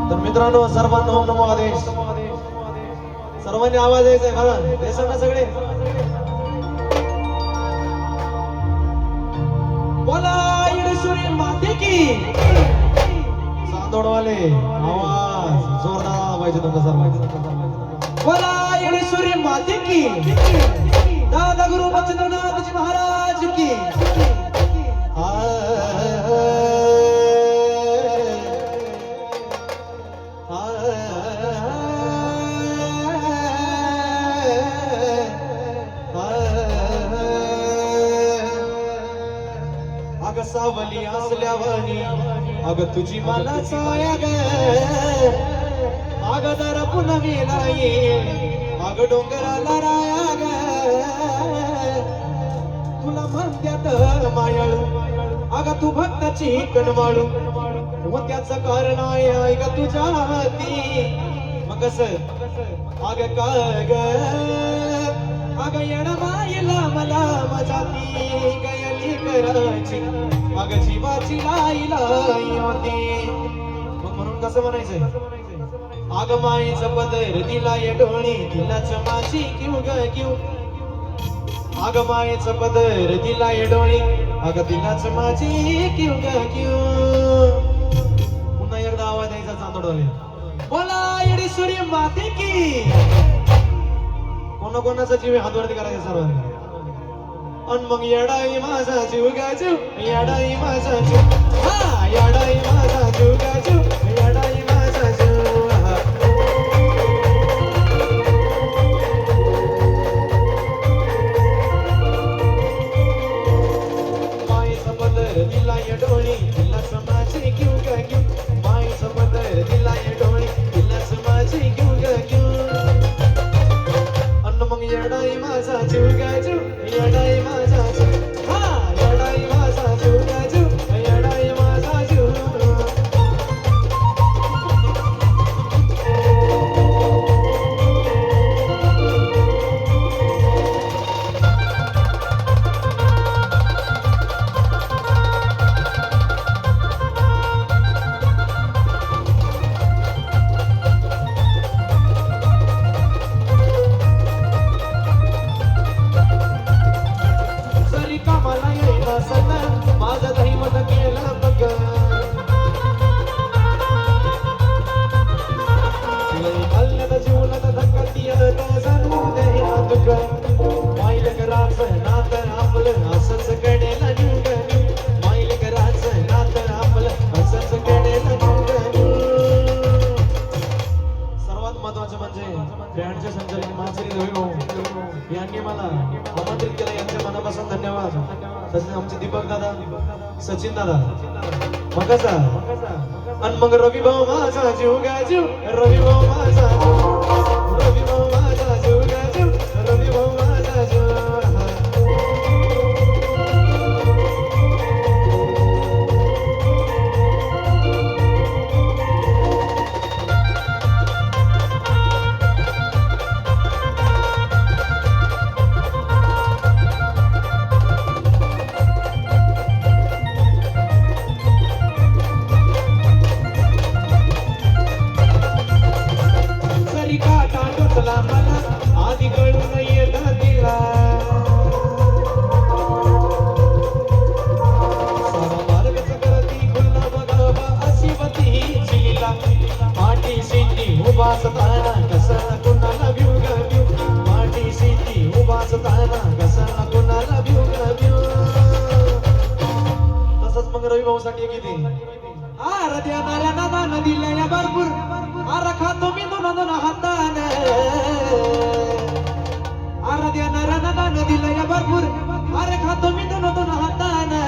तर मित्रांनो सर्वांना ओम नमो आदेश. सर्वांनी आवाज द्यायचा बघा देशात ना सगळे. बोला येडेश्वरी माते की. चांदोडवाले आवाज जोरदार पाहिजे तुमचा सर्वांचा. बोला येडेश्वरी माते की. दादा गुरु बचेंद्रनाथ जी महाराज की. अग सावली असल्यावानी अग तुझी मला छाया ग. अग दर पुनवीला ये अग डोंगराला राया ग. तुला म्हणत्यात मायाळू अग तू भक्ताची कणवाळू. व त्याचं कारण आहे ऐक तुझ्या हाती. मग कस अग काय ग अग येणा मायला मला मजाती गयली करायची अग जीवाची लाई लाई होती. मग म्हणून कसं म्हणायचंय. अग माईचं पदर दिला ये डोळी तिलाच माझी किव ग किव. अग माईचं पदर दिला ये डोळी अग तिलाच माझी किव ग किव. पुन्हा एकदा आवाज द्यायचा चांदोडवाले. बोला येडेश्वरी माते की. कोणाचा जीव हातवरती करायचा सर्वांनी. अन मग येडाई माझा जीव गाजू येडाई माझा जीव. हा येडाई माझा जीव गाजू येडाई माझा जीव. माईचा पदर दिला ये डोळी तिलाच माझी किव ग किव. माईचा पदर दिला ये डोळी तिलाच माझी किव ग किव. मग येडाई माझा जीव गाजू येडाई माझा जीव. हा येडाई माझा जीव गाजू येडाई माझा जीव. माझं दैवत केलं बघ. कल्याण जीवनात धक्कतीय जाणू दे दुःख. माईल करायचं नात आपलं असंच कडेल न्यू ग न्यू. माईल करायचं नात आपलं असंच कडेल न्यू ग न्यू. सर्वात महत्वाचं म्हणजे बँडचे संचालक मानसरी रवी यांनी मला आमंत्रित केलं. यांच्या मनापासून धन्यवाद. तसेच आमचे दीपक दादा सचिन दादा मग कसा. आणि मग रवी भाऊ माझा जीव गाजू रवी भाऊ माझा रवी भाऊ माझा जीव गाजू रवी भाऊ माझा जीव. आधी कळून येत तिला सारा मार्गच करती खुल्ला बघावा अशी बती चिलीला. माटी शेती उभाच ताना कसा कुणाला भिऊ ग भिऊ. माटी शेती उभाच ताना कसा कुणाला भिऊ ग भिऊ. तसंच मग रवी भाऊ साठी किती आरत्या नाऱ्या नादा नदीला या भरपूर. आर खातो मी दोन दोन हाताने आराध्या नारायणा नदीला या भरपूर. अरे खातो मी दोन दोन हाताने.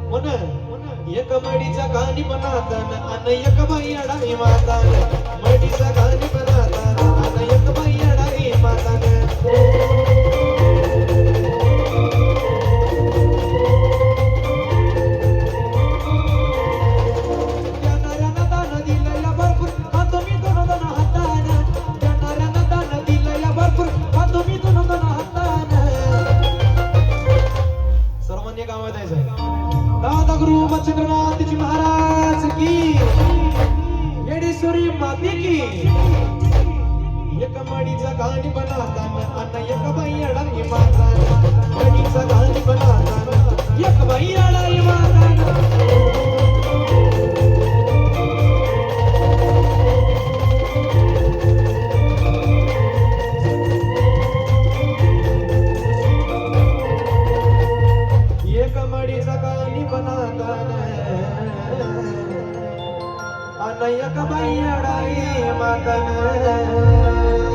म्हण एक मडीच्या कानी बनातान आणि एक बाई अडाई मातान. मडीच्या कानी बनातान आणि एक बाई अडाई मातान. दादा गुरु बचेंद्रनाथ जी महाराज की. गाते की एक मडीचा गाणी बनाताना अन एक बाई अडाई माताना मडीचा गाणी बनाताना एक बाई अडाई माताना एक मडीचा गाणी बनाताना अन एक बाई अडाई माताना